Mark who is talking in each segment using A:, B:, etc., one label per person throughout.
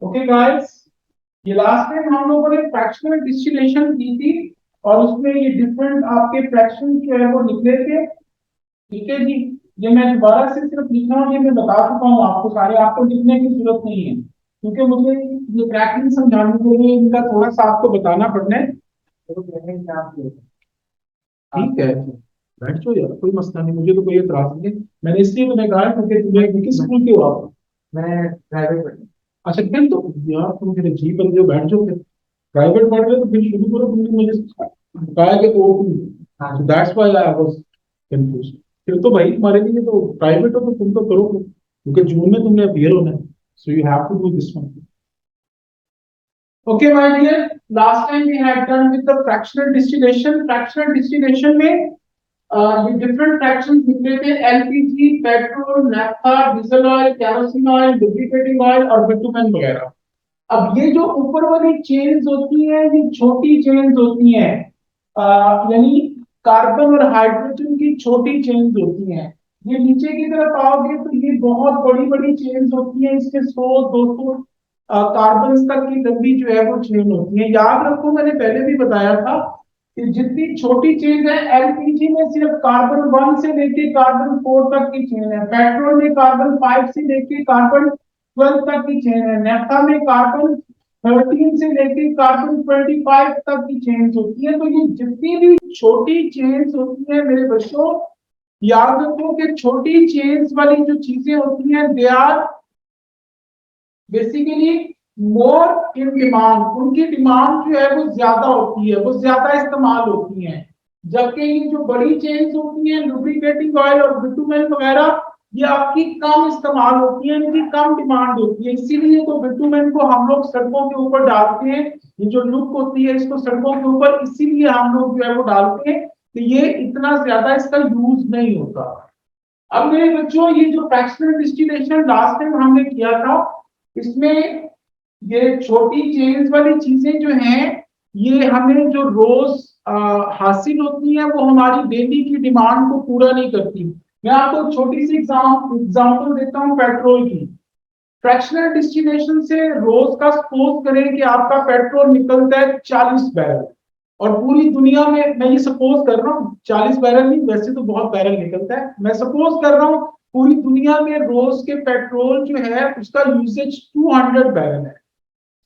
A: Okay guys, ये last time हम लोगों ने फ्रैक्शनल डिस्टिलेशन की थी और उसमें ये डिफरेंट आपके फ्रैक्शन जो है वो निकले थे। ठीक है जी। ये मैं दोबारा से सिर्फ लिखना हूँ, ये मैं बता चुका हूँ आपको, सारे आपको लिखने की जरूरत नहीं है क्योंकि मुझे ये क्रैकिंग समझाने के लिए इनका थोड़ा सा आपको बताना पड़ना है। तो ठीक है, बैठ जाओ यार, कोई मसला नहीं, मुझे तो कोई एतराज नहीं है। मैंने इसलिए तुम्हें कहा है क्योंकि तुम्हें किस स्कूल के हो आप? मैं प्राइवेट पढ़। अच्छा फिर तो यार तुम फिर जी बन जाओ, बैठ जाओ फिर। प्राइवेट पढ़ रहे हो तो फिर शुरू करो, तुमने मुझे बताया कि O two, that's why I was confused. फिर तो भाई तुम्हारे लिए तो प्राइवेट हो तो तुम तो करो फिर, क्योंकि जून में तुमने अपीयर होना है, so you have to do this one. Okay, my dear. Last time we had done with the fractional distillation. Fractional distillation में ये different fractions निकले थे, LPG, petrol, naphtha, diesel oil, kerosene oil, lubricating oil और bitumen वगैरह। अब ये जो ऊपर वाली चेन्स होती हैं ये छोटी चेन्स होती हैं, यानी कार्बन और हाइड्रोजन की छोटी चेन्स होती हैं। ये नीचे की तरफ आओगे तो ये बहुत बड़ी बड़ी चेन्स होती हैं, इसके 100-200 कार्बन तक की लंबी जो है वो चेन होती है। याद रखो, मैंने पहले भी बताया था कि जितनी छोटी चेन है, एलपीजी में सिर्फ कार्बन 1 से लेके कार्बन 4 तक की चेन है, पेट्रोल में कार्बन 5 से लेके कार्बन 12 तक की चेन है, नेफ्था में कार्बन 13 से लेके कार्बन 25 तक की चेन्स होती है। तो ये जितनी भी छोटी चेन्स होती है मेरे बच्चों, याद रखो कि छोटी चेन्स वाली जो चीजें होती हैं they are basically more in demand, उनकी डिमांड जो है वो ज्यादा होती है, वो ज्यादा इस्तेमाल होती हैं। जबकि ये जो बड़ी चेन्स होती हैं, लुब्रिकेटिंग ऑयल और बिटुमेन वगैरह, ये आपकी कम इस्तेमाल होती है, इनकी कम डिमांड होती है। इसीलिए तो बिटुमेन को हम लोग सड़कों के ऊपर डालते हैं, ये जो लुक होती है इसको सड़कों के ऊपर इसीलिए हम लोग जो है वो डालते हैं कि ये इतना ज्यादा इसका यूज नहीं होता। अब मेरे बच्चों, ये जो फ्रैक्शनल डिस्टिलेशन लास्ट टाइम हमने किया था, इसमें ये छोटी चेन्स वाली चीजें जो हैं, ये हमें जो रोज हासिल होती है वो हमारी डेली की डिमांड को पूरा नहीं करती। मैं आपको छोटी सी एग्जांपल देता हूँ पेट्रोल की। फ्रैक्शनल डिस्टिलेशन से रोज का सपोज करें कि आपका पेट्रोल निकलता है 40 बैरल, और पूरी दुनिया में, मैं ये सपोज कर रहा हूँ, 40 बैरल नहीं, वैसे तो बहुत बैरल निकलता है, मैं सपोज कर रहा हूँ पूरी दुनिया में रोज के पेट्रोल जो है उसका यूसेज 200 बैरल है।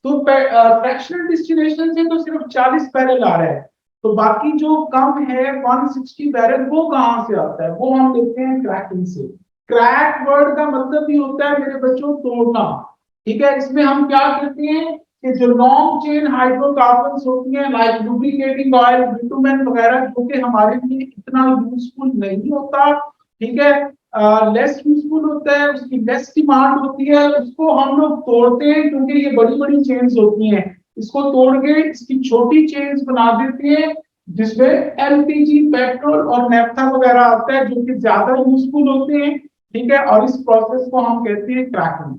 A: तो फ्रैक्शनल डिस्टिलेशन से तो सिर्फ 40 बैरल आ रहा है, तो बाकी जो कम है 160 बैरल, वो कहाँ से आता है? वो हम देखते हैं क्रैकिंग से। क्रैक वर्ड का मतलब भी होता है मेरे बच्चों तोड़ना। ठीक है, इसमें हम क्या करते हैं कि जो लॉन्ग चेन हाइड्रोकार्बन्स होती हैं लाइक लुब्रिकेटिंग ऑयल, बिटुमेन वगैरह, जो कि हमारे लिए इतना यूजफुल नहीं होता, ठीक है, लेस यूजफुल होता है, उसकी लेस डिमांड होती है, उसको हम लोग तोड़ते हैं क्योंकि ये बड़ी बड़ी चेन्स होती हैं। इसको तोड़ के इसकी छोटी चेन्स बना देते हैं जिसमें एलपीजी, पेट्रोल और नेफ्था वगैरह आता है जो कि ज्यादा यूजफुल होते हैं। ठीक है, और इस प्रोसेस को हम कहते हैं क्रैकिंग।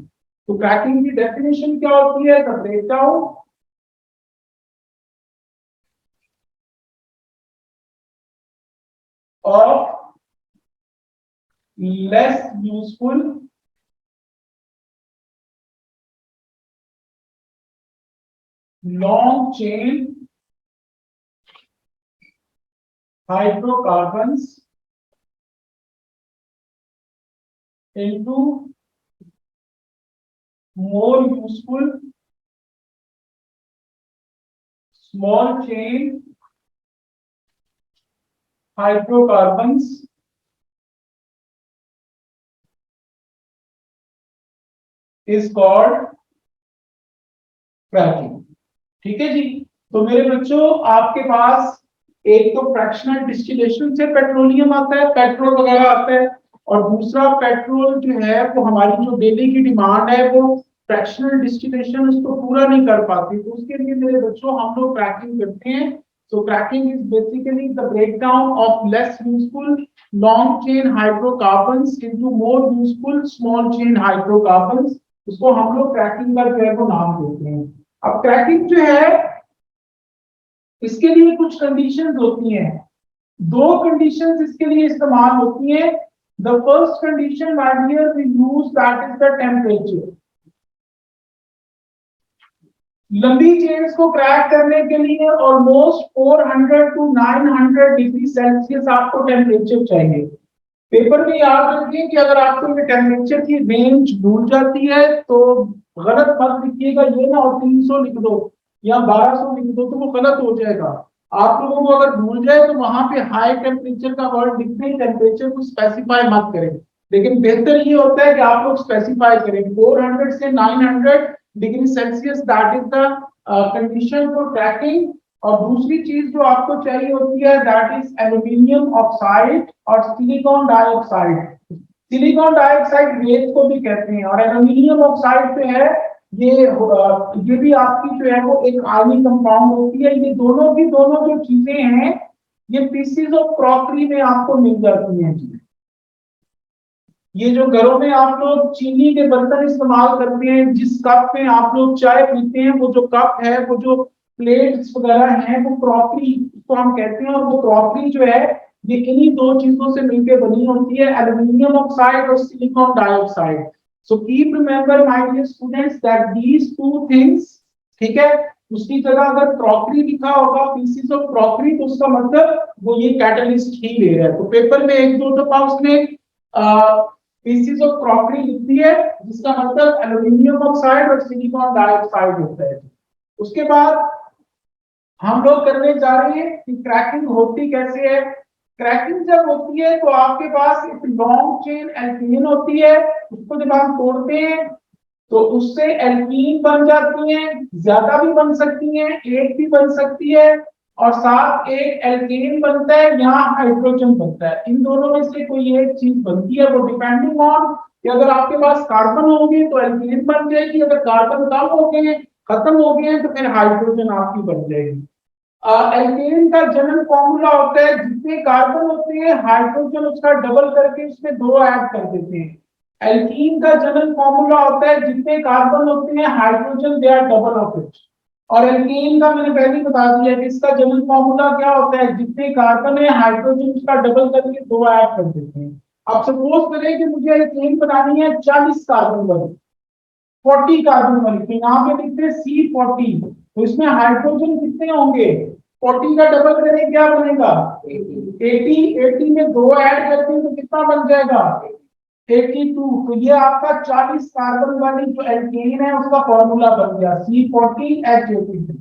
A: तो क्रैकिंग की डेफिनेशन क्या होती है? The breakdown of less useful long chain hydrocarbons into more useful small chain hydrocarbons is called cracking। ठीक है जी। तो मेरे बच्चों, आपके पास एक तो फ्रैक्शनल डिस्टिलेशन से पेट्रोलियम आता है, पेट्रोल वगैरह आता है, और दूसरा पेट्रोल जो है वो हमारी जो डेली की डिमांड है वो फ्रैक्शनल डिस्टिलेशन उसको पूरा नहीं कर पाती, तो उसके लिए मेरे बच्चों हम लोग क्रैकिंग करते हैं। So cracking is basically the breakdown of less useful long chain hydrocarbons into more useful small chain hydrocarbons, उसको हम लोग क्रैकिंग का जो है वो नाम देते हैं। अब क्रैकिंग जो है, इसके लिए कुछ कंडीशंस होती हैं, दो कंडीशंस इसके लिए इस्तेमाल होती हैं। The first condition we use that is the temperature. लंबी चेन्स को क्रैक करने के लिए ऑलमोस्ट 400 टू 900 डिग्री सेल्सियस आपको टेम्परेचर चाहिए। पेपर में याद रखिए कि अगर आपको ये टेम्परेचर की रेंज भूल जाती है तो गलत मत लिखिएगा, ये ना और 300 लिख दो या 1200 लिख दो तो वो गलत हो जाएगा। आप लोगों को अगर भूल जाए तो वहां पे हाई टेम्परेचर का वर्ड लिखते हैं, टेम्परेचर को स्पेसिफाई मत करें। लेकिन बेहतर ये होता है कि आप लोग स्पेसिफाई करें 400 से 900 degree Celsius, that is the condition for cracking. और दूसरी चीज जो आपको चाहिए होती है दैट इज एल्यूमिनियम ऑक्साइड और सिलिकॉन डाइऑक्साइड। सिलिकॉन डाइऑक्साइड रेत को भी कहते हैं, और एल्यूमिनियम ऑक्साइड जो है ये भी आपकी जो है वो एक आयनिक कंपाउंड होती है। ये दोनों की दोनों जो चीजें हैं ये पीसीज ऑफ क्रॉकरी में आपको मिल जाती हैं। ये जो घरों में आप लोग चीनी के बर्तन इस्तेमाल करते हैं, जिस कप में आप लोग चाय पीते हैं, वो जो कप है, वो जो प्लेट्स वगैरह हैं, वो क्रॉकरी को हम कहते हैं। और वो क्रॉकरी जो है ये इन्हीं दो चीजों से मिलकर बनी होती है, एल्यूमिनियम ऑक्साइड और silicon dioxide. So keep remember my dear students that these two things, ठीक है, उसकी जगह अगर क्रॉकरी लिखा होगा, पीसीस ऑफ क्रॉकरी, तो उसका मतलब वो ये कैटलिस्ट ही ले रहा है। तो पेपर में एक दो दफा उसने पीसीस ऑफ क्रॉकरी लिखती है, जिसका मतलब एल्यूमिनियम ऑक्साइड और सिलिकॉन डाइऑक्साइड होता है। उसके बाद हम लोग करने जा रहे हैं कि क्रैकिंग होती कैसे है। क्रैकिंग जब होती है तो आपके पास एक लॉन्ग चेन एल्कीन होती है, उसको जब हम तोड़ते हैं तो उससे एल्कीन बन जाती है, ज्यादा भी बन सकती हैं, एक भी बन सकती है, और साथ एक एल्केन बनता है, यहाँ हाइड्रोजन बनता है। इन दोनों में से कोई एक चीज बनती है, वो डिपेंडिंग ऑन कि अगर आपके पास कार्बन होंगे तो एल्केन बन जाएगी, अगर कार्बन कम हो गए, खत्म हो गए तो फिर हाइड्रोजन आपकी बन जाएगी। एल्केन का जनरल फॉर्मूला होता है जितने कार्बन होते हैं हाइड्रोजन उसका डबल करके उसमें दो ऐड कर देते हैं। एल्कीन का जनरल फॉर्मूला होता है जितने कार्बन होते हैं hydrogen they are double of it. और एल्केन का मैंने पहले बता दिया कि इसका जनरल फॉर्मूला क्या होता है, जितने कार्बन है हाइड्रोजन उसका डबल करके दो ऐड कर देते हैं। अब सपोज करें कि मुझे एल्केन बनानी है 40 कार्बन वाली, 40 कार्बन वाली, तो यहाँ पे लिखते हैं C40, तो इसमें हाइड्रोजन कितने होंगे, 40 का डबल करें क्या बनेगा 80, 80 में दो ऐड करते हैं तो कितना बन जाएगा 82। तो ये आपका 40 कार्बन वाली जो एल्केन है उसका फॉर्मूला बन गया C40H18।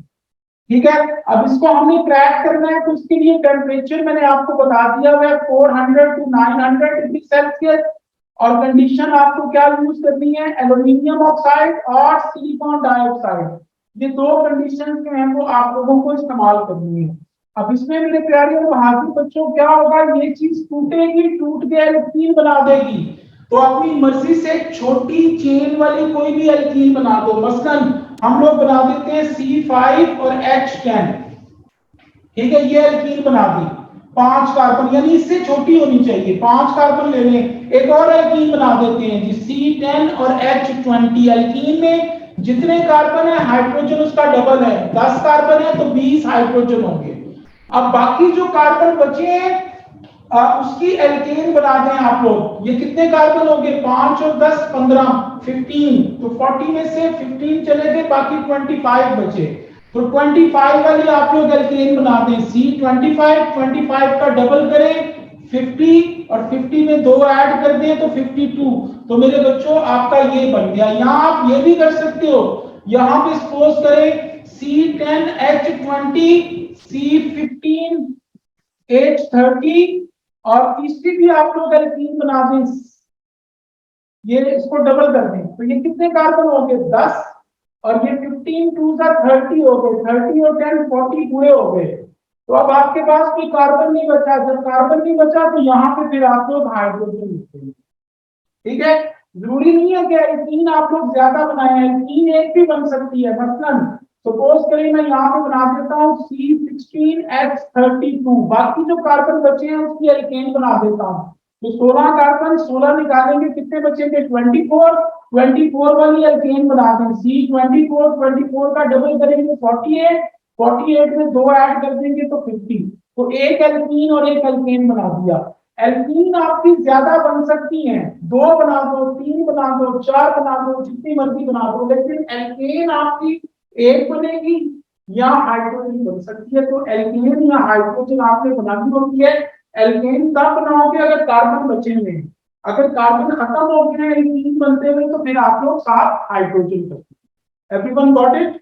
A: ठीक है, अब इसको हमने क्रैक करना है तो उसके लिए टेम्परेचर मैंने आपको बता दिया हुआ है 400 टू 900 डिग्री सेल्सियस। और कंडीशन आपको क्या यूज करनी है, एल्यूमिनियम ऑक्साइड और सिलिकॉन डाइऑक्साइड, ये दो कंडीशन जो हैं वो आप लोगों को इस्तेमाल करनी है। अब इसमें मेरे प्यारे और बहादुर बच्चों क्या होगा, ये चीज टूटेगी, टूट के एल्कीन बना देगी। तो अपनी मर्जी से छोटी चेन वाली कोई भी एल्कीन बना दो, मसलन हम लोग बना देते हैं C5 और H10, ठीक है, ये एल्कीन बना दी, 5 कार्बन, यानी इससे छोटी होनी चाहिए, 5 कार्बन ले लें। एक और एल्कीन बना देते हैं जी C10 और H20। एल्कीन में जितने कार्बन है हाइड्रोजन उसका डबल है, 10 कार्बन है तो 20 हाइड्रोजन होंगे। अब बाकी जो कार्बन बचे हैं उसकी एल्केन बना दें आप लोग। ये कितने कार्बन हो गए, 5 और 10 15, 15, तो 40 में से 15 चले गए, बाकी 25 बचे। तो 25 वाली आप लोग एल्केन बना दें C25, 25 का डबल करें 50 और 50 में दो ऐड कर दें तो 52। तो मेरे बच्चों आपका ये बन गया। यहाँ आप ये भी कर सकते हो, यहाँ पे सपोज करें C10H20, C15 H30, और तीसरी भी आप लोग एल्कीन बना दें, ये इसको डबल कर दें तो ये कितने कार्बन हो गए 10, और ये 15 2 30 हो गए, 30 और 10 40 पूरे हो गए। तो अब आपके पास कोई कार्बन नहीं बचा, जब कार्बन नहीं बचा तो यहाँ पे फिर आप लोग हाइड्रोजन लिखते हैं। ठीक है, जरूरी नहीं है कि एल्कीन आप लोग ज्यादा बनाए, एल्कीन एक भी बन सकती है। मसलन सपोज करें मैं यहाँ पे बना देता हूँ C16H32, बाकी जो कार्बन बचे हैं उसकी एल्केन बना देता हूँ। तो 16 कार्बन 16 निकालेंगे कितने बचेंगे 24, 24 वाली एल्केन बना दें C24, 24 का डबल करेंगे 48, 48 में दो ऐड कर देंगे तो 50। तो एक एल्कीन और एक एल्केन बना दिया। एल्कीन आपकी ज्यादा बन सकती हैं, 2 बना दो, 3 बना दो, 4 बना दो, जितनी मर्जी बना दो, लेकिन एल्केन आपकी एक बनेगी या हाइड्रोजन बन सकती है। तो एल्केन या हाइड्रोजन आपने बनानी होती है। एल्केन तब बनाओगे अगर कार्बन बचे हुए हैं, अगर कार्बन खत्म हो गए हैं एल्कीन बनते हुए तो फिर आप लोग साथ हाइड्रोजन करते हैं। Everyone got it?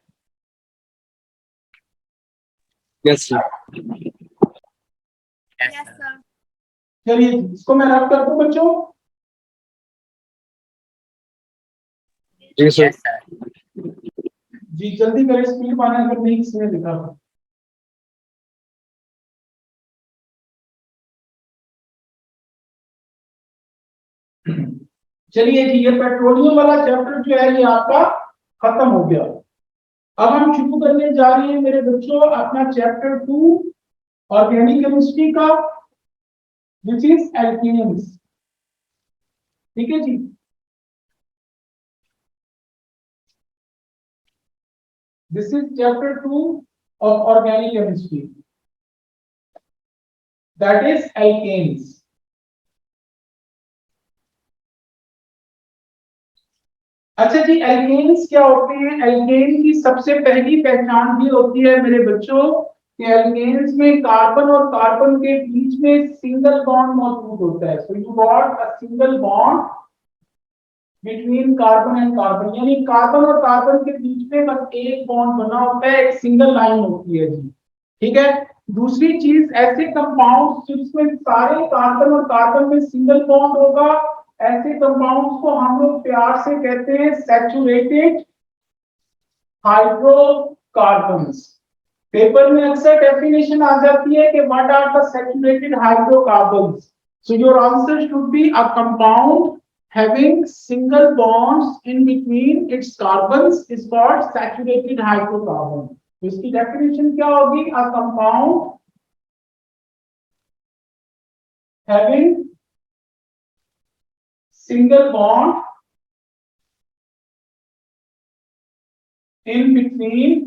B: Yes sir.
A: चलिए इसको मैं रब कर दूं बच्चों।
B: जी सर।
A: जी जल्दी करें, स्पीड पाना अगर नहीं किसी ने लिखा था। चलिए जी, ये पेट्रोलियम वाला चैप्टर जो है ये आपका खत्म हो गया। अब हम शुरू करने जा रहे हैं मेरे बच्चों अपना चैप्टर 2 ऑर्गेनिक केमिस्ट्री का, विच इज एल्केन्स। ठीक है जी। This is chapter 2 of organic chemistry, that is alkenes. अच्छा जी, एल्केन्स क्या होते हैं? एल्केन की सबसे पहली पहचान भी होती है मेरे बच्चों कि एल्केन्स में कार्बन और कार्बन के बीच में सिंगल बॉन्ड मौजूद होता है। So you got a single bond between carbon and carbon, यानी कार्बन और कार्बन के बीच में बस एक बॉन्ड बना होता है, एक सिंगल लाइन होती है जी। ठीक है। दूसरी चीज, ऐसे कंपाउंड्स जिसमें सारे कार्बन और कार्बन में सिंगल बॉन्ड होगा, ऐसे कंपाउंड्स को हम लोग प्यार से कहते हैं सैचुरेटेड हाइड्रोकार्बन्स। पेपर में अक्सर डेफिनेशन आ जाती है कि what are the saturated hydrocarbons. So your answer should be a compound having single bonds in between its carbons is called saturated hydrocarbon। तो इसकी डेफिनेशन क्या होगी? अ compound having single bond in between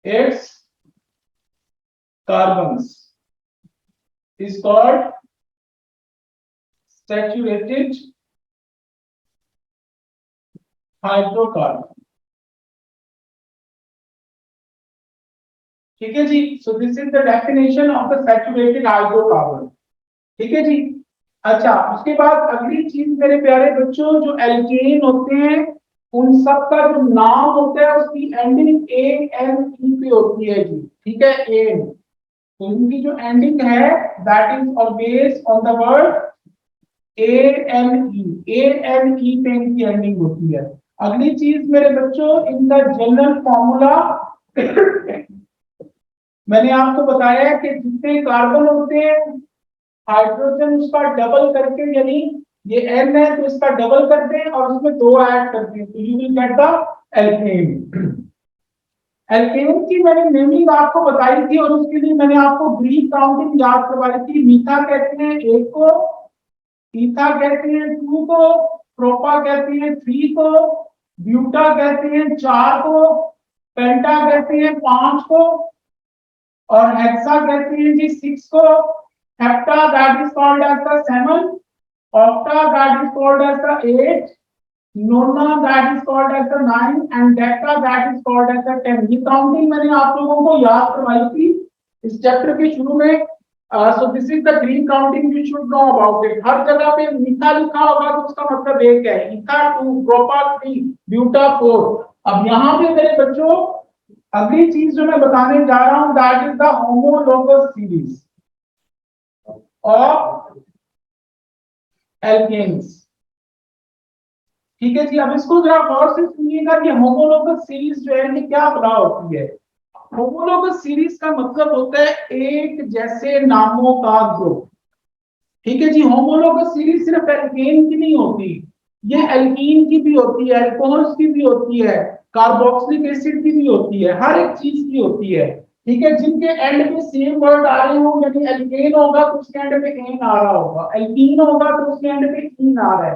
A: its carbons is called saturated hydrocarbon। ठीक है जी। So this is the definition of the saturated hydrocarbon. ठीक है जी। अच्छा, उसके बाद अगली चीज मेरे प्यारे बच्चों, जो एल्केन होते हैं उन सब का जो नाम होता है उसकी एंडिंग ए एन ई पे होती है जी। ठीक है, एन। तो इनकी जो एंडिंग है that is always on the word A N E. A N E पे इनकी एंडिंग होती है। अगली चीज मेरे बच्चों, इनका जनरल फॉर्मूला मैंने आपको बताया कि जितने कार्बन होते हैं हाइड्रोजन उसका डबल करके, यानी ये एन है तो इसका डबल करते हैं और उसमें दो ऐड करते हैं तो you will get the alkane. Alkane की मैंने नेमिंग आपको बताई थी और उसके लिए मैंने आपको ग्रीक काउंटिंग याद करवाई थी। मीथा कहते हैं एक को, ईथा कहते हैं 2 को, प्रोपा कहते हैं 3 को, ब्यूटा कहते हैं 4 को, पेंटा कहते हैं 5 को, और हेक्सा कहते हैं जी 6 को, hepta that is called as the 7, octa that is called as the 8, nona that is called as the 9 and deca that is called as the 10। ये काउंटिंग मैंने आप लोगों को याद करवाई थी इस चैप्टर के शुरू में। So this is the Greek counting you should know about it. हर जगह पे मीठा लिखा होगा तो उसका मतलब एक है, ईथा 2, प्रोपा 3, ब्यूटा 4। अब यहाँ पे मेरे बच्चों अगली चीज जो मैं बताने जा रहा हूं that is the homologous series of alkanes. ठीक है जी। अब इसको जरा गौर से सुनिएगा कि होमोलोगस सीरीज जो है ये क्या बना होती है। होमोलोगस सीरीज का मतलब होता है एक जैसे नामों का ग्रुप। ठीक है जी। होमोलोगस सीरीज सिर्फ एल्केन की नहीं होती, ये एल्कीन की भी होती है, अल्कोहल्स की भी होती है, कार्बोक्सिलिक एसिड की भी होती है, हर एक चीज की होती है। ठीक है, जिनके एंड में सेम वर्ड आ रहे हो, यानी एल्केन होगा तो उसके एंड पे एन आ रहा होगा, एल्कीन होगा तो उसके एंड पे ईन आ रहा है।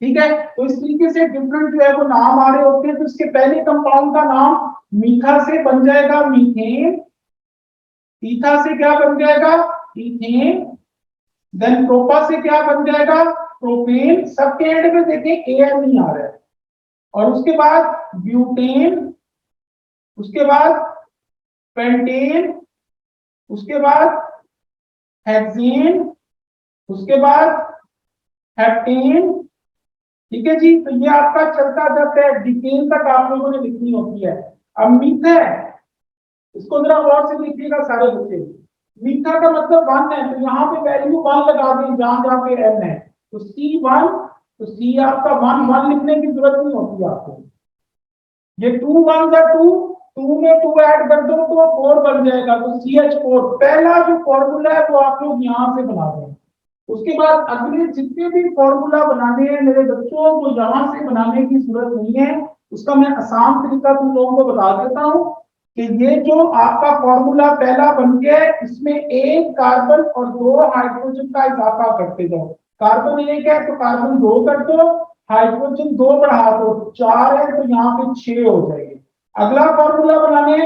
A: ठीक है, तो इस तरीके से डिफरेंट जो है वो नाम आ रहे होते हैं। तो इसके पहले कंपाउंड का नाम मीठा से बन जाएगा मीथेन, ईथा से क्या बन जाएगा इथेन, देन प्रोपा से क्या बन जाएगा प्रोपेन। सबके एंड में देखिए एन नहीं आ रहा है। और उसके बाद ब्यूटेन, उसके बाद पेंटेन, उसके बाद हेक्सेन, उसके बाद हेप्टेन। ठीक है जी, तो ये आपका चलता जाता है, डिटेल तक आप लोगों ने लिखनी होती है। अब मीथा है, इसको जरा गौर से लिखिएगा सारे बच्चे। मीथा का मतलब 1 है, तो यहाँ पे वैल्यू 1 लगा दें जहां जहां पे n है, तो C1, तो C आपका 1 लिखने की जरूरत नहीं होती आपको। ये 2 1 का 2, 2 में 2 ऐड कर दो तो 4 बन जाएगा, तो CH4 पहला जो फॉर्मूला है वो आप लोग यहां से बना दें। उसके बाद अगले जितने भी फॉर्मूला बनाने हैं मेरे बच्चों, वो यहां से बनाने की जरूरत नहीं है। उसका मैं आसान तरीका तुम लोगों को बता देता हूं कि ये जो आपका फॉर्मूला पहला बन गया है, इसमें 1 कार्बन और 2 हाइड्रोजन का इजाफा करते जाओ। कार्बन 1 है तो कार्बन 2 कर दो, हाइड्रोजन 2 बढ़ा दो, 4 है तो यहाँ पे 6 हो जाएंगे। अगला फॉर्मूला बनाने,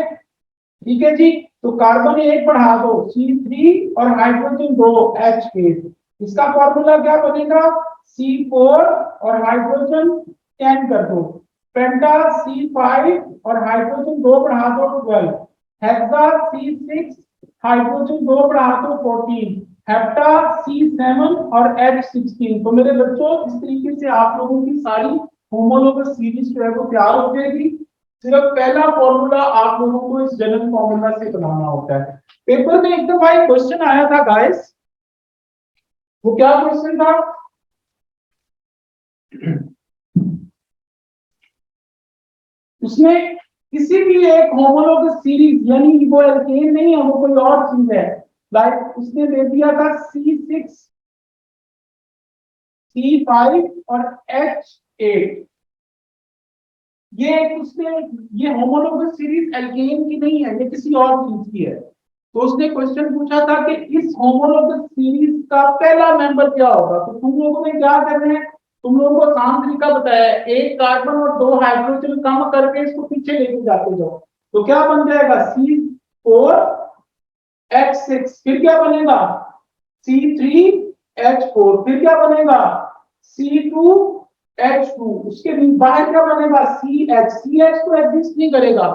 A: ठीक है जी, तो कार्बन 1 बढ़ा दो C3 और हाइड्रोजन 2 H8। इसका फॉर्मूला क्या बनेगा, C4 और हाइड्रोजन 10 कर दो, पेंटा C5 और हाइड्रोजन 2 बढ़ा दो 12, हेक्सा C6 हाइड्रोजन 2 बढ़ा दो 14, हेप्टा C7 और H16। तो मेरे बच्चों इस तरीके से आप लोगों की सारी होमोलोगस सीरीज जो है वो तैयार हो जाएगी। सिर्फ पहला फॉर्मूला आप लोगों को इस जनरल फॉर्मूला से बनाना होता है। पेपर में एक दफा एक क्वेश्चन आया था गाइस, वो क्या क्वेश्चन था, उसमें किसी भी एक होमोलोगस सीरीज, यानी वो एल्केन नहीं है, वो कोई और चीज है, लाइक उसने दे दिया था C6 C5 और H8। ये उसने, ये होमोलोगस सीरीज एल्केन की नहीं है, ये किसी और चीज की है। तो उसने क्वेश्चन पूछा था कि इस होमोलोगस सीरीज का पहला मेंबर क्या होगा। तो तुम लोगों ने क्या करना है, तुम लोगों को आसान तरीका बताया है, 1 कार्बन और 2 हाइड्रोजन कम करके इसको पीछे लेके जाते जाओ। तो क्या बन जाएगा C4H6, फिर क्या बनेगा C3H4, फिर क्या बनेगा C2H2, उसके बाहर क्या बनेगा CH तो एग्जिस्ट नहीं करेगा,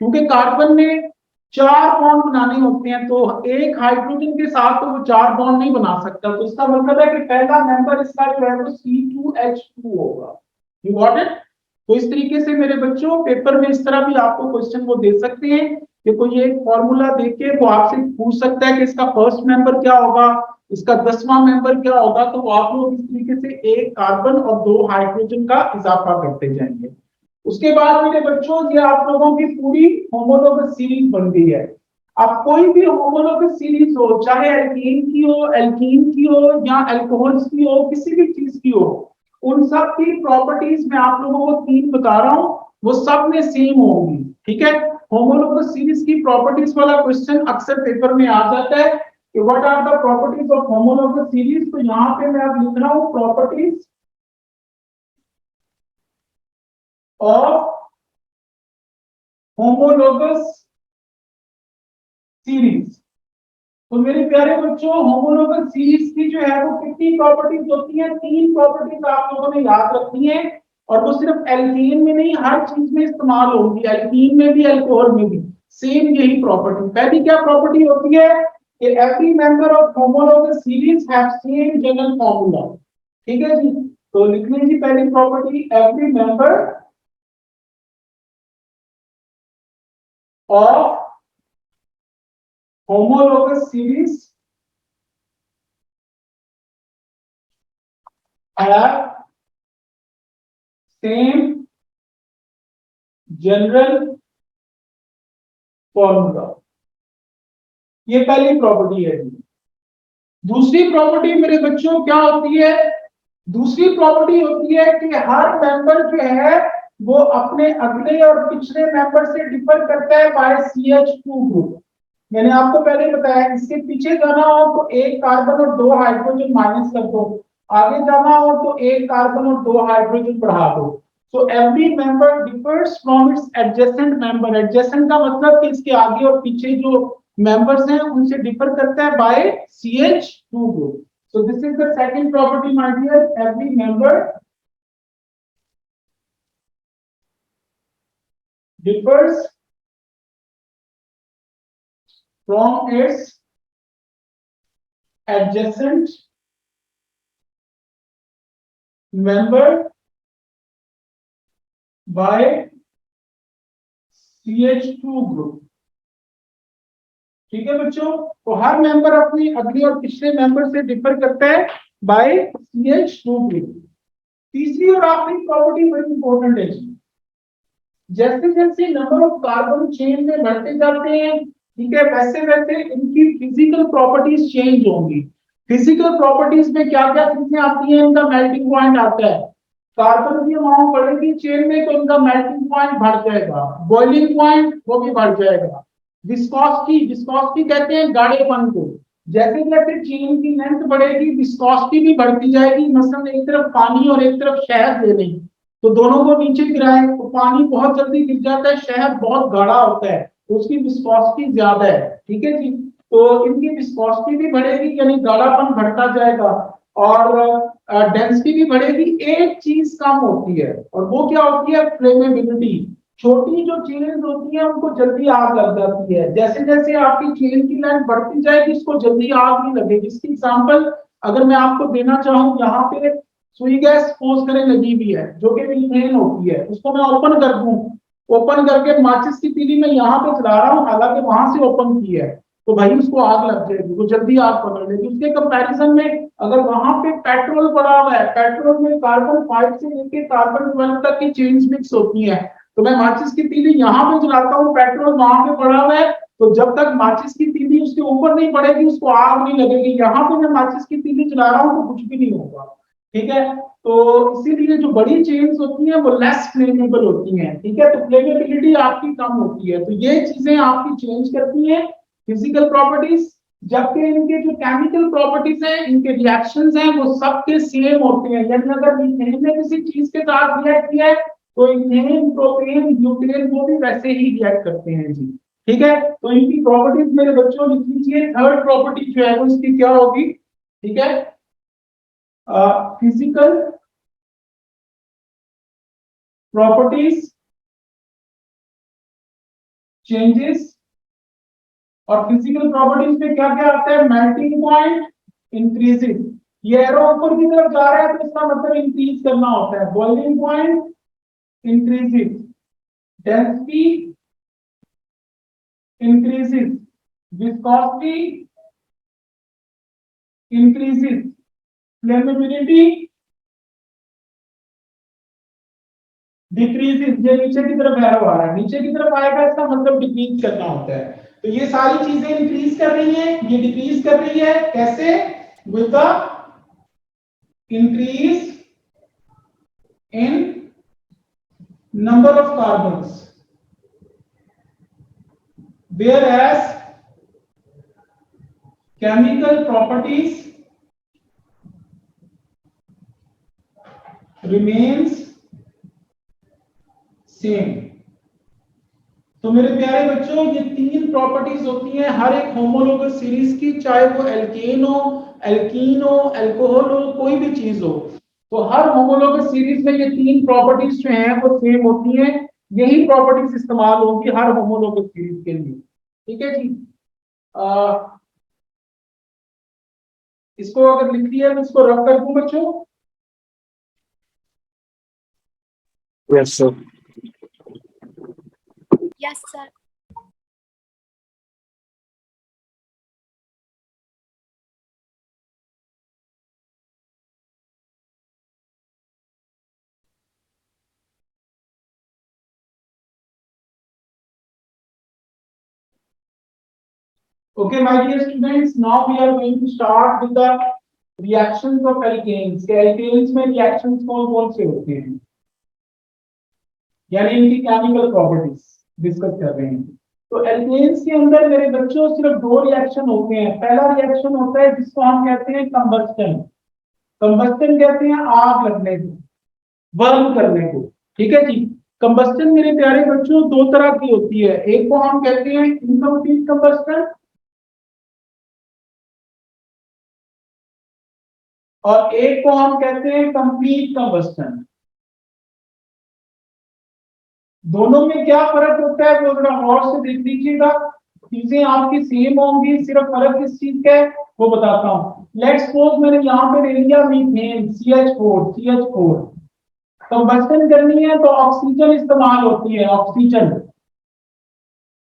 A: क्योंकि कार्बन में 4 बॉन्ड बनाने होते हैं, तो एक हाइड्रोजन के साथ तो वो 4 बॉन्ड नहीं बना सकता। तो इसका मतलब है कि पहला मेंबर इसका जो है वो C2H2 होगा। You got it. तो इस तरीके से मेरे बच्चों पेपर में इस तरह भी आपको क्वेश्चन वो दे सकते हैं कि कोई एक फॉर्मूला देके वो आपसे पूछ सकता है कि इसका फर्स्ट मेंबर क्या होगा, इसका 10वां मेंबर क्या होगा। तो आप लोग इस तरीके से 1 कार्बन और 2 हाइड्रोजन का इजाफा करते जाएंगे। उसके बाद मेरे बच्चों ये आप लोगों की पूरी होमोलोगस सीरीज बन गई है। अब कोई भी होमोलोगस सीरीज हो, चाहे एल्कीन की हो, एल्कीन की हो या अल्कोहल्स की हो, किसी भी चीज की हो, उन सब की प्रॉपर्टीज मैं आप लोगों को 3 बता रहा हूं, वो सब में सेम होंगी। ठीक है, होमोलोगस सीरीज की प्रॉपर्टीज वाला क्वेश्चन अक्सर पेपर में आ जाता है कि what are the properties of homologous series. तो यहां पे मैं अब लिख रहा हूं प्रॉपर्टीज ऑफ होमोलोगस सीरीज। तो मेरे प्यारे बच्चों होमोलोगस सीरीज की जो है वो कितनी प्रॉपर्टीज होती है, 3 प्रॉपर्टीज आप लोगों ने याद रखनी है, और वो सिर्फ एल्कीन में नहीं हर चीज में इस्तेमाल होगी, एल्कीन में भी अल्कोहल में भी सेम यही प्रॉपर्टी। पहली क्या प्रॉपर्टी होती है कि every member of homologous series have same general formula. ठीक है जी, तो लिख लीजिए पहली property, every member of homologous series have same general formula। ये पहली प्रॉपर्टी है। दूसरी प्रॉपर्टी मेरे बच्चों क्या होती है, दूसरी प्रॉपर्टी होती है कि हर मेंबर जो है वो अपने अगले और पिछले मेंबर से डिफर करता है बाय CH2 ग्रुप। मैंने आपको पहले बताया, इसके पीछे जाना हो तो 1 कार्बन और 2 हाइड्रोजन माइनस कर दो, आगे जाना हो तो 1 कार्बन और 2 हाइड्रोजन बढ़ा दो। So every member differs from its adjacent member. Adjacent का मतलब कि इसके आगे और पीछे जो मेंबर्स हैं उनसे डिफर करता है by CH2 group. So this is the second property, my dear. Every member differs from its adjacent member by CH2 group। ठीक है बच्चों, तो हर मेंबर अपनी अगली और पिछले मेंबर से डिफर करता है बाय CH2 ग्रुप। तीसरी और आखिरी प्रॉपर्टी बड़ी इंपॉर्टेंट है जी। जैसे जैसे नंबर ऑफ कार्बन चेन में बढ़ते जाते हैं, ठीक है, वैसे वैसे इनकी फिजिकल प्रॉपर्टीज चेंज होंगी। फिजिकल प्रॉपर्टीज में क्या क्या चीजें आती हैं, इनका मेल्टिंग पॉइंट आता है। कार्बन की अमाउंट बढ़ेगी चेन में तो इनका मेल्टिंग पॉइंट बढ़ जाएगा, बॉइलिंग पॉइंट वो भी बढ़ जाएगा। विस्कोसिटी, विस्कोसिटी कहते हैं गाढ़ेपन को। जैसे जैसे चेन की लेंथ बढ़ेगी विस्कोसिटी भी बढ़ती जाएगी। मसलन एक तरफ पानी और एक तरफ शहद ले लें, तो दोनों को नीचे गिराएं तो पानी बहुत जल्दी गिर जाता है, शहद बहुत गाढ़ा होता है तो उसकी विस्कोसिटी ज्यादा है। ठीक है जी, तो इनकी विस्कोसिटी भी बढ़ेगी यानी गाढ़ापन बढ़ता जाएगा और डेंसिटी भी बढ़ेगी। एक चीज कम होती है और वो क्या होती है, फ्लेमेबिलिटी। छोटी जो चेन होती है उनको जल्दी आग लग जाती है। जैसे जैसे आपकी चेन की लेंथ बढ़ती जाएगी इसको जल्दी आग नहीं लगेगी। इसकी एग्जांपल अगर मैं आपको देना चाहूँ, यहाँ पे सुई गैस सपोज करें लगी हुई है जो कि मीथेन होती है, उसको मैं ओपन कर दूं, ओपन करके माचिस की तीली में यहाँ पे चला रहा हूँ हालांकि वहां से ओपन की है, तो भाई उसको आग लग जाएगी, वो जल्दी आग पकड़ लेगी। उसके कंपैरिजन में अगर वहां पे पेट्रोल पड़ा हुआ है, पेट्रोल में कार्बन 5 से लेकर कार्बन 12 तक की चेन्स मिक्स होती हैं, तो मैं माचिस की तीली यहाँ पे जलाता हूँ, पेट्रोल वहां पे पड़ा हुआ है, तो जब तक माचिस की तीली उसके ऊपर नहीं पड़ेगी उसको आग नहीं लगेगी। यहाँ पे मैं माचिस की तीली जला रहा हूँ तो कुछ भी नहीं होगा। ठीक है, तो इसीलिए जो बड़ी चेन्स होती हैं वो लेस फ्लेमेबल होती हैं। ठीक है, तो फ्लेमेबिलिटी आपकी कम होती है, तो ये चीजें आपकी चेंज करती हैं फिजिकल प्रॉपर्टीज। जबकि इनके जो केमिकल प्रॉपर्टीज हैं, इनके रिएक्शंस हैं वो सबके सेम होते हैं। यानी अगर मीथेन ने किसी चीज के साथ रिएक्ट किया है तो इथेन, प्रोपेन, ब्यूटेन वो भी वैसे ही रिएक्ट करते हैं जी। ठीक है, तो इनकी प्रॉपर्टीज मेरे बच्चों लिख लीजिए। थर्ड प्रॉपर्टी जो है वो इसकी क्या होगी, ठीक है, फिजिकल प्रॉपर्टीज चेंजेस। और फिजिकल प्रॉपर्टीज में क्या क्या आता है, मेल्टिंग पॉइंट इंक्रीजिंग, ये एरो ऊपर की तरफ जा रहा है तो इसका मतलब इंक्रीज करना होता है। Boiling point increasing, density increasing, viscosity increasing, flammability decreasing. ये नीचे की तरफ एरो आ रहा है, नीचे की तरफ आएगा इसका मतलब डिक्रीज करना होता है। तो ये सारी चीजें इंक्रीज कर रही हैं, ये डिक्रीज कर रही है, कैसे, with the increase in number of carbons, whereas chemical properties remains same। तो मेरे प्यारे बच्चों ये तीन प्रॉपर्टीज होती हैं हर एक होमोलोगस सीरीज की, चाहे वो एल्केन हो, एल्कीन हो, अल्कोहल हो, कोई भी चीज हो, तो हर होमोलोगस सीरीज में ये तीन प्रॉपर्टीज जो हैं वो सेम होती हैं। यही प्रॉपर्टीज इस्तेमाल होगी हर होमोलोगस सीरीज के लिए। ठीक है जी, इसको अगर लिख दिया तो इसको रफ कर दूं बच्चों।
B: Yes, sir.
C: Yes, sir.
A: Okay, my dear students, now we are going to start with the reactions of alkanes। के alkanes में reactions कौन कौन से होते हैं, यानी इनकी केमिकल प्रॉपर्टीज डिस्कस कर रहे हैं। तो एल्केन्स के अंदर मेरे बच्चों सिर्फ दो रिएक्शन होते हैं। पहला रिएक्शन होता है जिसको हम कहते हैं कंबस्टन। कंबस्टन कहते हैं आग लगने को, बर्न करने को। ठीक है जी, कंबस्टन मेरे प्यारे बच्चों दो तरह की होती है, एक को हम कहते हैं इनकम्प्लीट कंबस्टन और एक को हम कहते हैं कंप्लीट कंबस्टन। दोनों में क्या फर्क होता है वो जरा गौर से देख लीजिएगा। चीजें आपकी सेम होंगी, सिर्फ फर्क किस चीज का है वो बताता हूँ। लेट्स सपोज मैंने यहाँ पे ले लिया मीथेन CH4 कंबस्टन करनी है तो ऑक्सीजन इस्तेमाल होती है,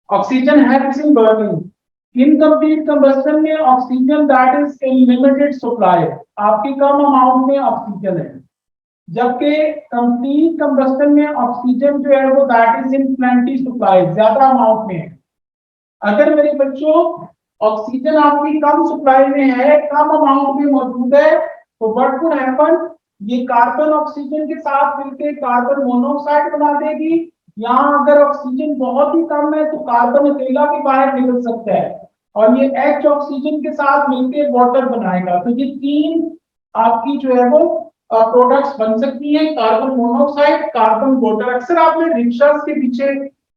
A: oxygen helps in burning. Incomplete combustion में oxygen that is in limited supply, आपकी कम अमाउंट में ऑक्सीजन है, जबकि कंप्लीट कंबस्टन में ऑक्सीजन जो है वो that is in plenty supply, ज्यादा अमाउंट में है। अगर मेरे बच्चों ऑक्सीजन आपकी कम सप्लाई में है, कम अमाउंट में मौजूद है, तो व्हाट वुड हैपन, ये कार्बन ऑक्सीजन के साथ मिलकर कार्बन मोनोऑक्साइड बना देगी। यहाँ अगर ऑक्सीजन बहुत ही कम है तो कार्बन अकेला भी बाहर निकल सकता है, और ये H ऑक्सीजन के साथ मिलकर वाटर बनाएगा। तो ये तीन आपकी जो है वो प्रोडक्ट्स बन सकती हैं, कार्बन मोनोऑक्साइड, कार्बन वाटर। अक्सर आपने रिक्शास के पीछे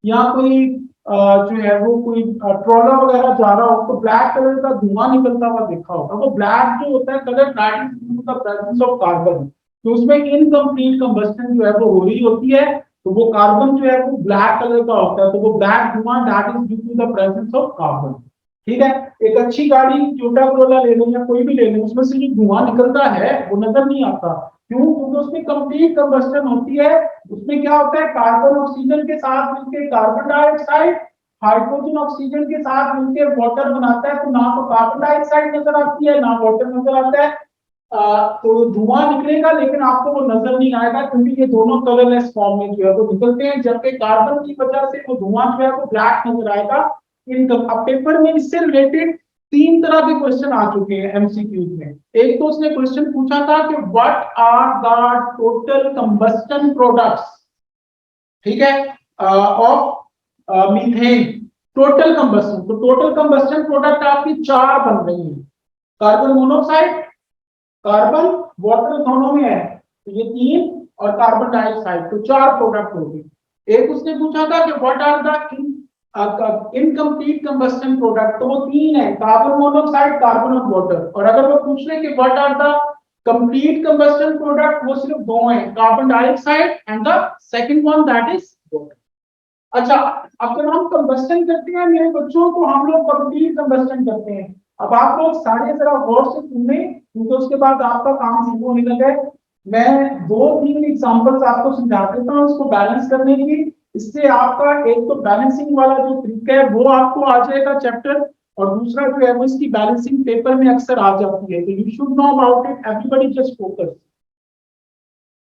A: या कोई जो है वो कोई ट्रॉला वगैरह जा रहा हो तो ब्लैक कलर का धुआं निकलता हुआ देखा होगा। वो ब्लैक जो होता है colour that is due to the presence of carbon. तो उसमें इनकम्प्लीट कंबस्टन जो है वो हो रही होती है, तो वो कार्बन जो है वो ब्लैक कलर का होता है, तो वो ब्लैक धुआं that is due to the presence of carbon. ठीक है, एक अच्छी गाड़ी टोयोटा कोरोला ले लें या कोई भी ले लें, उसमें से जो धुआं निकलता है वो नजर नहीं आता, क्यों? क्योंकि उसमें कंप्लीट कंबस्टन होती है। उसमें क्या होता है, कार्बन ऑक्सीजन के साथ मिलकर कार्बन डाइऑक्साइड, हाइड्रोजन ऑक्सीजन के साथ मिलकर वाटर बनाता है, तो ना तो कार्बन डाइऑक्साइड नजर आती है ना वाटर नजर आता है। तो धुआं निकलेगा लेकिन आपको वो नजर नहीं आएगा, क्योंकि ये दोनों कलरलेस फॉर्म में जो है वो निकलते हैं, जबकि कार्बन की वजह से वो धुआं जो है वो ब्लैक नजर आएगा। अब पेपर में इससे रिलेटेड तीन तरह के क्वेश्चन आ चुके हैं एमसीक्यूज में। एक तो उसने क्वेश्चन पूछा था कि what are the total combustion products, ठीक है, ऑफ मीथेन, टोटल कंबस्टन। तो टोटल कंबस्टन प्रोडक्ट आपकी चार बन रही है, कार्बन मोनोऑक्साइड, कार्बन वाटर दोनों में है तो ये तीन, और कार्बन डाइऑक्साइड, तो चार प्रोडक्ट हो गए। एक उसने पूछा था कि what are the incomplete combustion product, तो वो तीन है, कार्बन मोनोऑक्साइड, कार्बन और वाटर। और अगर वो पूछ ले कि what are the complete combustion product, वो सिर्फ दो हैं, carbon dioxide and the second one that is water. अच्छा, अगर हम कंबस्टन करते हैं मेरे बच्चों तो हम लोग कंप्लीट कंबस्टन करते हैं। अब आप लोग सारे जरा गौर से सुनने, क्योंकि उसके बाद आपका काम शुरू होने लगा है। मैं दो तीन एग्जांपल्स आपको समझा देता हूँ इसको बैलेंस करने की। इससे आपका एक तो बैलेंसिंग वाला जो तरीका है वो आपको आ जाएगा चैप्टर, और दूसरा जो है वो इसकी बैलेंसिंग पेपर में अक्सर आ जाती है, तो you should know about it, everybody just focus.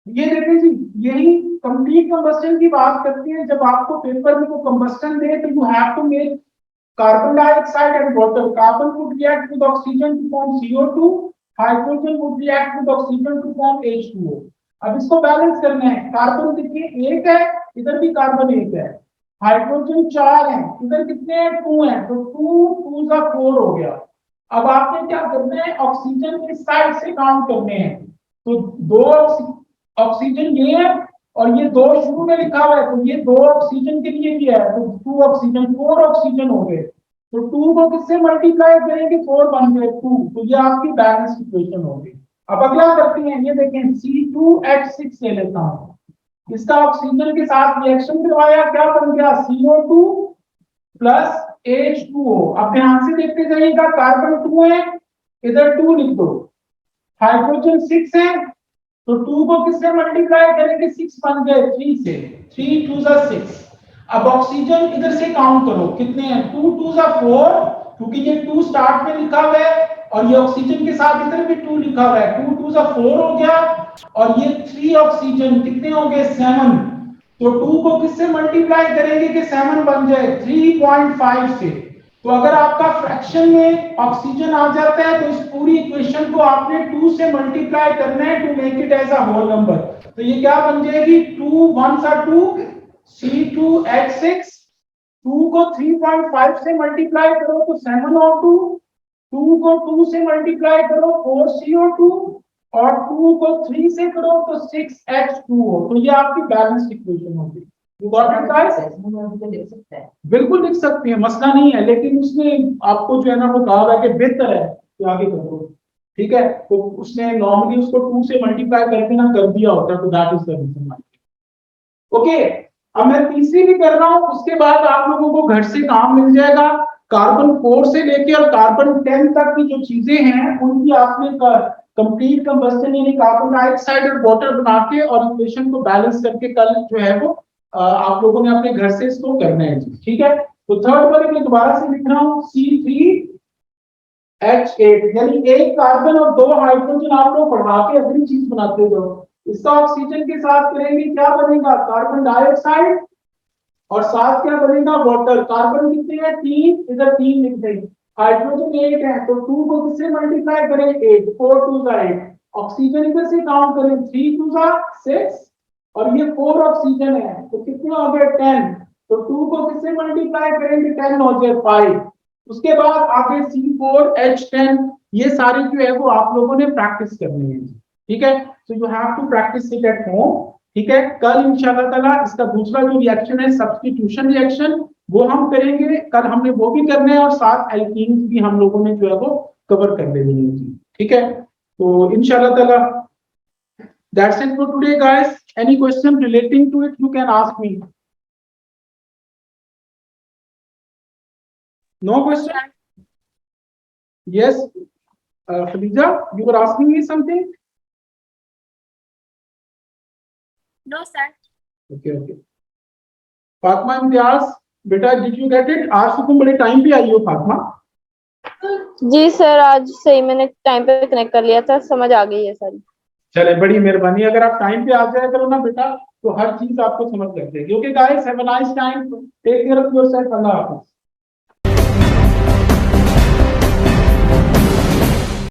A: ये देखिए जी, यही कंप्लीट कंबस्टन की बात करते हैं। जब आपको पेपर में वो कंबस्टन दे तो you have to make carbon dioxide and water. Carbon would react with oxygen to form CO2. Hydrogen would react with oxygen to form H2O. अब इसको बैलेंस करना है। कार्बन देखिए एक है, इधर भी कार्बन एक है, हाइड्रोजन चार है, इधर कितने हैं, टू है, तो टू का फोर हो गया। अब आपने क्या करना है, ऑक्सीजन इस साइड से काउंट करने हैं। तो दो ऑक्सीजन ये है और ये दो शुरू में लिखा हुआ है, तो ये दो ऑक्सीजन के लिए भी है, तो टू ऑक्सीजन, फोर ऑक्सीजन हो गए। तो टू को किससे मल्टीप्लाई करेंगे, फोर बन गए टू, तो ये आपकी बैलेंस इक्वेशन होगी। अब अगला करते हैं, ये देखें C2H6 ले लेता हूं, इसका ऑक्सीजन के साथ रिएक्शन करवाया, क्या बन गया, CO2 प्लस H2O। अब ध्यान से देखते जाइएगा, कार्बन 2 है, इधर 2 लिख दो, हाइड्रोजन 6 है, तो 2 को किससे मल्टीप्लाई करेंगे, 6 बन गए 3 से, 3 2 6। अब ऑक्सीजन इधर से काउंट करो कितने हैं, 2 2 4, क्योंकि ये 2 स्टार्ट में लिखा हुआ है और ये ऑक्सीजन के साथ इधर भी 2 लिखा हुआ है, 2 2 4 हो गया, और ये 3 ऑक्सीजन कितने हो गए, 7। तो 2 को किससे मल्टीप्लाई करेंगे कि 7 बन जाए, 3.5 से। तो अगर आपका फ्रैक्शन में ऑक्सीजन आ जाता है तो इस पूरी इक्वेशन को आपने 2 से मल्टीप्लाई करना है to make it as a whole number. तो ये क्या बन जाएगी, 2 1 2 C2H6, 2 को 3.5 से मल्टीप्लाई करो तो 7O2, 2 को 2 से मल्टीप्लाई करो 4CO2, और 2 को 3 से करो तो 6H2O। तो ये आपकी बैलेंस इक्वेशन होगी। बिल्कुल लिख सकते हैं, मसला नहीं है, लेकिन उसने आपको जो है ना वो कहा है कि बेहतर है कि आगे कर दो, ठीक है। तो उसने नॉर्मली उसको 2 से मल्टीप्लाई करके ना कर दिया होता है, तो that is the reason. Okay, अब मैं तीसरी भी कर रहा हूं, उसके बाद आप लोगों को घर से काम मिल जाएगा। कार्बन 4 से लेके और कार्बन 10 तक की जो चीजें हैं उनकी आपने कंप्लीट कंबस्टन यानी कार्बन डाइऑक्साइड और वाटर बना के और इक्वेशन को बैलेंस करके कल जो है वो आप लोगों ने अपने घर से इसको करना है जी, ठीक है। तो थर्ड वाले में दोबारा से लिख रहा हूं C3H8 यानी एक कार्बन और 2 हाइड्रोजन आप लोग बढ़ा के अपनी चीज बनाते हो। इसका ऑक्सीजन के साथ करेंगे क्या बनेगा, कार्बन डाइऑक्साइड और साथ क्या बनेगा, वाटर। कार्बन कितने हैं, 3, इधर 3 लिख देंगे। हाइड्रोजन 8 है तो 2 को किससे मल्टीप्लाई करें, 8, 4 2 8। ऑक्सीजन इधर से काउंट करें, 3 2 6 और ये 4 ऑक्सीजन है तो कितने हो गए, 10। तो 2 को किससे मल्टीप्लाई करेंगे, 10 हो जाए 5। उसके बाद आगे C4H10 ये सारी जो है वो आप लोगों ने प्रैक्टिस करनी है, ठीक है। So you have to practice it at home, ठीक है। कल इंशाल्लाह ताला इसका दूसरा जो रिएक्शन है सब्स्टिट्यूशन रिएक्शन वो हम करेंगे, कल हमने वो भी करने हैं और साथ एल्कीन्स भी हम लोगों ने जो है वो कवर कर लेनी है, ठीक है। तो इंशाल्लाह ताला that's it for today guys. Any question relating to it you can ask me. No question? Yes Khadija, you were asking me something?
C: No sir.
A: Okay okay. Fatima Imtiaz बेटा, डिड यू गेट इट? आज तो तुम बड़े टाइम पे आई हो फातिमा।
C: जी sir, आज सही मैंने टाइम पे कनेक्ट कर लिया था, समझ आ गई है सारी।
A: चले, बड़ी मेहरबानी। अगर आप टाइम पे आ जाया करो ना बेटा तो हर चीज आपको समझ लग जाएगी। Okay guys, have a nice time, take care of yourself, अल्लाह हाफिज।